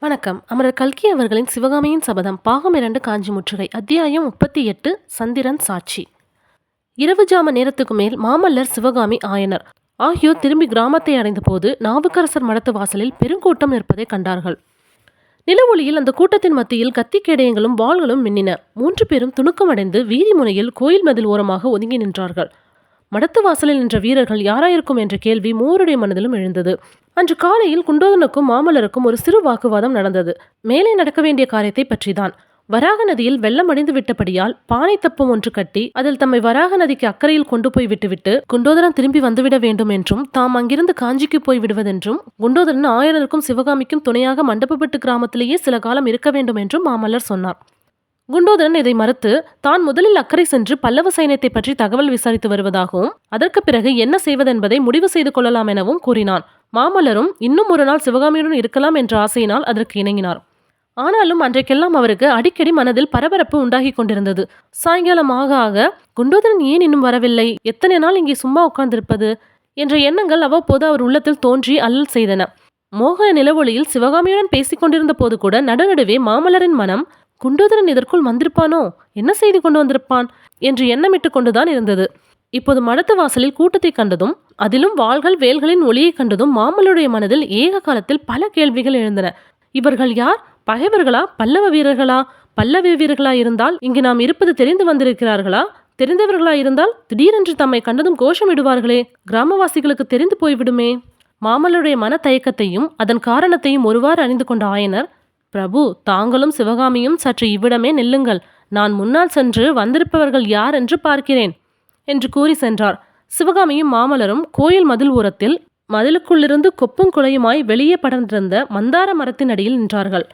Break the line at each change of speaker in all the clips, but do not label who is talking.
வணக்கம். அமரர் கல்கி அவர்களின் சிவகாமியின் சபதம் பாகம் 2 காஞ்சி முற்றுகை அத்தியாயம் 38 சந்திரன் சாட்சி. இரவு ஜாம நேரத்துக்கு மேல் மாமல்லர், சிவகாமி, ஆயனர் ஆகியோர் திரும்பி கிராமத்தை அடைந்த போது நாவுக்கரசர் மடத்து வாசலில் பெருங்கூட்டம் நிற்பதை கண்டார்கள். நில ஒளியில் அந்த கூட்டத்தின் மத்தியில் கத்தி கேடயங்களும் வாள்களும் மின்னின. 3 பேரும் துணுக்கமடைந்து வீதி முனையில் கோயில் மதில் ஓரமாக ஒதுங்கி நின்றார்கள். மடத்து வாசலில் நின்ற வீரர்கள் யாராயிருக்கும் என்ற கேள்வி மூவருடைய மனதிலும் எழுந்தது. அன்று காலையில் குண்டோதனுக்கும் மாமல்லருக்கும் ஒரு சிறு வாக்குவாதம் நடந்தது. மேலே நடக்க வேண்டிய காரியத்தை பற்றிதான். வராக நதியில் வெள்ளம் அடைந்து விட்டபடியால் பானை தப்பம் ஒன்று கட்டி அதில் தம்மை வராக நதிக்கு அக்கறையில் கொண்டு போய் விட்டுவிட்டு குண்டோதரன் திரும்பி வந்துவிட வேண்டும் என்றும் தாம் அங்கிருந்து காஞ்சிக்கு போய் விடுவதென்றும் குண்டோதரன் ஆயனருக்கும் சிவகாமிக்கும் துணையாக மண்டபப்பட்டு கிராமத்திலேயே சில காலம் இருக்க வேண்டும் என்றும் மாமல்லர் சொன்னார். குண்டோதரன் இதை மறுத்து தான் முதலில் அக்கறை சென்று பல்லவ சைன்யத்தை பற்றி தகவல் விசாரித்து வருவதாகவும் அதற்கு பிறகு என்ன செய்வதென்பதை முடிவு செய்து கொள்ளலாம் எனவும் கூறினான். மாமல்லரும் இன்னும் ஒரு நாள் சிவகாமியுடன் இருக்கலாம் என்ற ஆசையினால் அதற்கு இணங்கினார். ஆனாலும் அன்றைக்கெல்லாம் அவருக்கு அடிக்கடி மனதில் பரபரப்பு உண்டாகி கொண்டிருந்தது. சாயங்காலம் ஆக ஆக குண்டோதரன் ஏன் இன்னும் வரவில்லை, எத்தனை நாள் இங்கே சும்மா உட்கார்ந்திருப்பது என்ற எண்ணங்கள் அவ்வப்போது அவர் உள்ளத்தில் தோன்றி அல்லல் செய்தன. மோகன நிலவொளியில் சிவகாமியுடன் பேசிக் கொண்டிருந்த போது கூட நடுநடுவே மாமல்லரின் மனம் குண்டோதரன் இதற்குள் வந்திருப்பானோ, என்ன செய்து கொண்டு வந்திருப்பான் என்று எண்ணமிட்டு கொண்டுதான் இருந்தது. இப்போது மடத்து வாசலில் கூட்டத்தை கண்டதும் அதிலும் வாள்கள் வேல்களின் ஒளியை கண்டதும் மாமல்லருடைய மனதில் ஏக காலத்தில் பல கேள்விகள் எழுந்தன. இவர்கள் யார்? பகைவர்களா? பல்லவ வீரர்களா? பல்லவ வீரர்களா இருந்தால் இங்கு நாம் இருப்பது தெரிந்து வந்திருக்கிறார்களா? தெரிந்தவர்களா இருந்தால் திடீரென்று தம்மை கண்டதும் கோஷம் இடுவார்களே, கிராமவாசிகளுக்கு தெரிந்து போய்விடுமே. மாமல்லருடைய மன தயக்கத்தையும் அதன் காரணத்தையும் ஒருவாறு அறிந்து கொண்ட ஆயனர், பிரபு, தாங்களும் சிவகாமியும் சற்று இவ்விடமே நில்லுங்கள், நான் முன்னால் சென்று வந்திருப்பவர்கள் யார் என்று பார்க்கிறேன் என்று கூறி சென்றார். சிவகாமியும் மாமல்லரும் கோயில் மதில் ஓரத்தில் மதிலுக்குள்ளிருந்து கொப்பும் குலையுமாய் வெளியே படர்ந்திருந்த மந்தார மரத்தின் அடியில் நின்றார்கள்.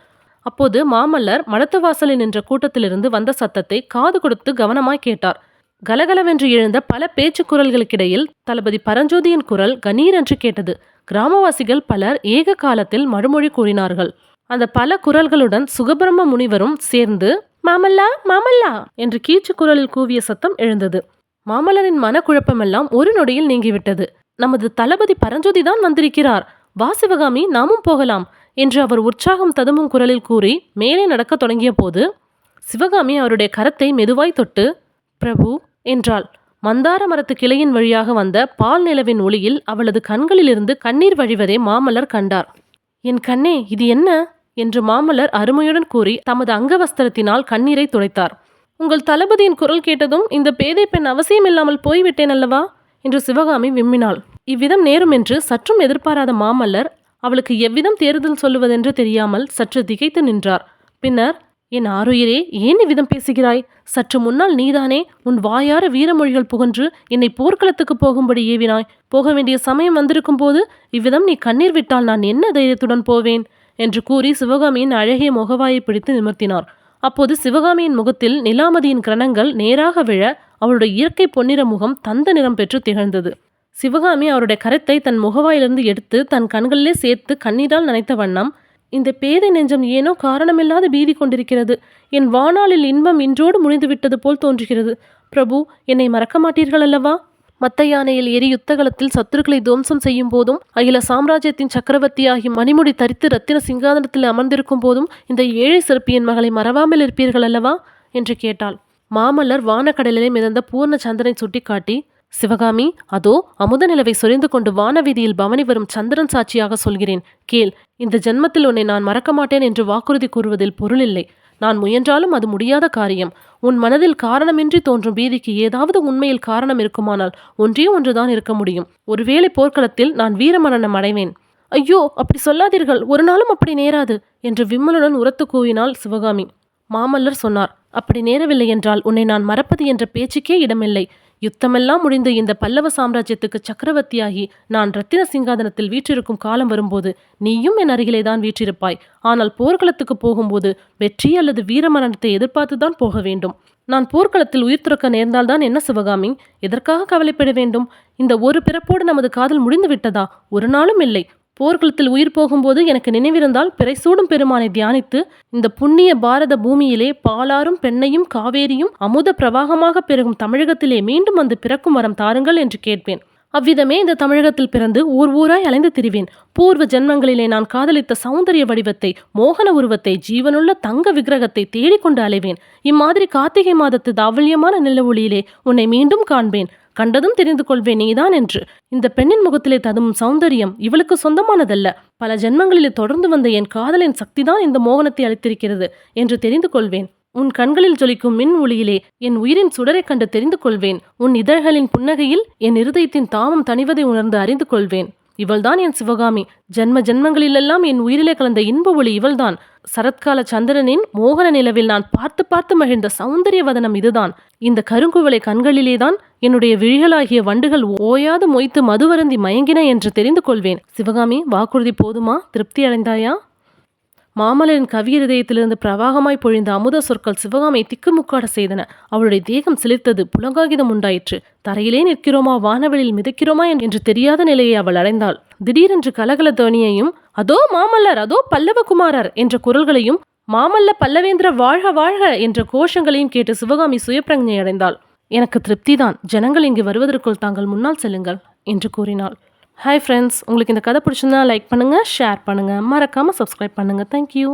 அப்போது மாமல்லர் மடத்து வாசலில் நின்ற கூட்டத்திலிருந்து வந்த சத்தத்தை காது கொடுத்து கவனமாய் கேட்டார். கலகலவென்று எழுந்த பல பேச்சு குரல்களுக்கிடையில் தளபதி பரஞ்சோதியின் குரல் கணீரென்று கேட்டது. கிராமவாசிகள் பலர் ஏக காலத்தில் மறுமொழி கூறினார்கள். அந்த பல குரல்களுடன் சுகபிரம்ம முனிவரும் சேர்ந்து மாமல்லா மாமல்லா என்று கீச்சு குரலில் கூவிய சத்தம் எழுந்தது. மாமல்லரின் மனக்குழப்பமெல்லாம் ஒரு நொடியில் நீங்கிவிட்டது. நமது தளபதி பரஞ்சோதிதான் வந்திருக்கிறார், வா சிவகாமி, நாமும் போகலாம் என்று அவர் உற்சாகம் ததும்பும் குரலில் கூறி மேலே நடக்க தொடங்கிய போது சிவகாமி அவருடைய கரத்தை மெதுவாய் தொட்டு பிரபு என்றாள். மந்தார மரத்து கிளையின் வழியாக வந்த பால் நிலவின் ஒளியில் அவளது கண்களிலிருந்து கண்ணீர் வழிவதை மாமல்லர் கண்டார். என் கண்ணே, இது என்ன என்று மாமல்லர் அருமையுடன் கூறி தமது அங்கவஸ்திரத்தினால் கண்ணீரை துடைத்தார். உங்கள் தளபதியின் குரல் கேட்டதும் இந்த பேதை பெண் அவசியமில்லாமல் போய்விட்டேன் அல்லவா என்று சிவகாமி விம்மினாள். இவ்விதம் நேரும் என்று சற்றும் எதிர்பாராத மாமல்லர் அவளுக்கு எவ்விதம் தேறுதல் சொல்லுவதென்று தெரியாமல் சற்று திகைத்து நின்றார். பின்னர், என் ஆருயிரே, ஏன் இவ்விதம் பேசுகிறாய்? சற்று முன்னால் நீதானே உன் வாயார வீரமொழிகள் புகன்று என்னை போர்க்களத்துக்கு போகும்படி ஏவினாய். போக வேண்டிய சமயம் வந்திருக்கும் போது இவ்விதம் நீ கண்ணீர் விட்டால் நான் என்ன தைரியத்துடன் போவேன் என்று கூறி சிவகாமியின் அழகிய முகவாயை பிடித்து நிமிர்த்தினார். அப்போது சிவகாமியின் முகத்தில் நிலாமதியின் கிரணங்கள் நேராக விழ அவளுடைய இயற்கை பொன்னிற முகம் தந்த நிறம் பெற்று திகழ்ந்தது. சிவகாமி அவருடைய கரத்தை தன் முகவாயிலிருந்து எடுத்து தன் கண்களிலே சேர்த்து கண்ணீரால் நனைத்த வண்ணம், இந்த பேதை நெஞ்சம் ஏனோ காரணமில்லாத பீதி கொண்டிருக்கிறது. என் வாணாளில் இன்பம் இன்றோடு முடிந்துவிட்டது போல் தோன்றுகிறது. பிரபு, என்னை மறக்க மாட்டீர்கள் அல்லவா? மத்த யானையில் ஏறி யுத்தகலத்தில் சத்துருக்களை துவம்சம் செய்யும் போதும், அகில சாம்ராஜ்யத்தின் சக்கரவர்த்தியாகி மணிமுடி தரித்து ரத்தின சிங்காதனத்தில் அமர்ந்திருக்கும் போதும் இந்த ஏழை சிற்பியின் மகளை மறவாமல் இருப்பீர்கள் அல்லவா என்று கேட்டாள். மாமல்லர் வானக்கடலிலே மிதந்த பூர்ண சந்திரனை சுட்டிக்காட்டி, சிவகாமி, அதோ அமுத நிலவை சொரிந்து கொண்டு வானவீதியில் பவனி வரும் சந்திரன் சாட்சியாக சொல்கிறேன், கேள். இந்த ஜென்மத்தில் உன்னை நான் மறக்க மாட்டேன் என்று வாக்குறுதி கூறுவதில் பொருளில்லை. நான் முயன்றாலும் அது முடியாத காரியம். உன் மனதில் காரணமின்றி தோன்றும் பீதிக்கு ஏதாவது உண்மையில் காரணம் இருக்குமானால் ஒன்றே ஒன்றுதான் இருக்க முடியும். ஒருவேளை போர்க்களத்தில் நான் வீரமரணம் அடைவேன். ஐயோ, அப்படி சொல்லாதீர்கள், ஒரு நாளும் அப்படி நேராது என்று விம்மலுடன் உரத்து கூவினாள் சிவகாமி. மாமல்லர் சொன்னார், அப்படி நேரவில்லை என்றால் உன்னை நான் மறப்பது என்ற பேச்சுக்கே இடமில்லை. யுத்தமெல்லாம் முடிந்து இந்த பல்லவ சாம்ராஜ்யத்துக்கு சக்கரவர்த்தியாகி நான் ரத்தின சிங்காதனத்தில் வீற்றிருக்கும் காலம் வரும்போது நீயும் என் அருகிலேதான் வீற்றிருப்பாய். ஆனால் போர்க்களத்துக்கு போகும்போது வெற்றி அல்லது வீரமரணத்தை எதிர்பார்த்துதான் போக வேண்டும். நான் போர்க்களத்தில் உயிர் துறக்க நேர்ந்தால்தான் என்ன சிவகாமி, எதற்காக கவலைப்பட வேண்டும்? இந்த ஒரு பிறப்போடு நமது காதல் முடிந்து விட்டதா? ஒரு நாளும் இல்லை. போர்க்களத்தில் உயிர் போகும்போது எனக்கு நினைவிருந்தால் பிறைசூடும் பெருமானை தியானித்து இந்த புண்ணிய பாரத பூமியிலே பாலாரும் பெண்ணையும் காவேரியும் அமுத பிரவாகமாக பெருகும் தமிழகத்திலே மீண்டும் வந்து பிறக்கும் வரம் தாருங்கள் என்று கேட்பேன். அவ்விதமே இந்த தமிழகத்தில் பிறந்து ஊர் ஊராய் அலைந்து திரிவேன். பூர்வ ஜென்மங்களிலே நான் காதலித்த சௌந்தரிய வடிவத்தை, மோகன உருவத்தை, ஜீவனுள்ள தங்க விக்கிரகத்தை தேடிக்கொண்டு அலைவேன். இம்மாதிரி கார்த்திகை மாதத்து தாவல்யமான நில ஒளியிலே உன்னை மீண்டும் காண்பேன். கண்டதும் தெரிந்து கொள்வேன் நீதான் என்று. இந்த பெண்ணின் முகத்திலே ததும்பும் சௌந்தரியம் இவளுக்கு சொந்தமானதல்ல. பல ஜென்மங்களிலே தொடர்ந்து வந்த என் காதலின் சக்திதான் இந்த மோகனத்தை அளித்திருக்கிறது என்று தெரிந்து கொள்வேன். உன் கண்களில் ஜொலிக்கும் மின் ஒளியிலே என் உயிரின் சுடரைக் கண்டு தெரிந்து கொள்வேன். உன் இதழ்களின் புன்னகையில் என் இருதயத்தின் தாமம் தணிவதை உணர்ந்து அறிந்து கொள்வேன். இவள்தான் என் சிவகாமி. ஜென்ம ஜென்மங்களிலெல்லாம் என் உயிரிலே கலந்த இன்ப ஒளி இவள்தான். சரத்கால சந்திரனின் மோகன நிலவில் நான் பார்த்து பார்த்து மகிழ்ந்த சௌந்தரிய வதனம் இதுதான். இந்த கருங்குவளை கண்களிலேதான் என்னுடைய விழிகளாகிய வண்டுகள் ஓயாது மொய்த்து மதுவருந்தி மயங்கின என்று தெரிந்து கொள்வேன். சிவகாமி, வாக்குறுதி போதுமா? திருப்தி அடைந்தாயா? மாமல்லரின் கவியிருதயத்திலிருந்து பிரவாகமாய் பொழிந்த அமுத சொற்கள் சிவகாமை திக்குமுக்காட செய்தன. அவளுடைய தேகம் சிலிர்த்தது. புலங்காகிதம் உண்டாயிற்று. தரையிலே நிற்கிறோமா, வானவெளியில் மிதக்கிறோமா என்று தெரியாத நிலையை அவள் அடைந்தாள். திடீரென்று கலகல துவனியையும், அதோ மாமல்லர், அதோ பல்லவகுமாரர் என்ற குரல்களையும், மாமல்ல பல்லவேந்திர வாழ்க வாழ்க என்ற கோஷங்களையும் கேட்டு சிவகாமி சுயப்பிரஞை அடைந்தாள். எனக்கு திருப்திதான். ஜனங்கள் இங்கு வருவதற்குள் தாங்கள் முன்னால் செல்லுங்கள் என்று கூறினாள். ஹாய் ஃப்ரெண்ட்ஸ், உங்களுக்கு இந்த கதை பிடிச்சிருந்தா லைக் பண்ணுங்கள், ஷேர் பண்ணுங்கள், மறக்காமல் சப்ஸ்கிரைப் பண்ணுங்கள். தேங்க்யூ.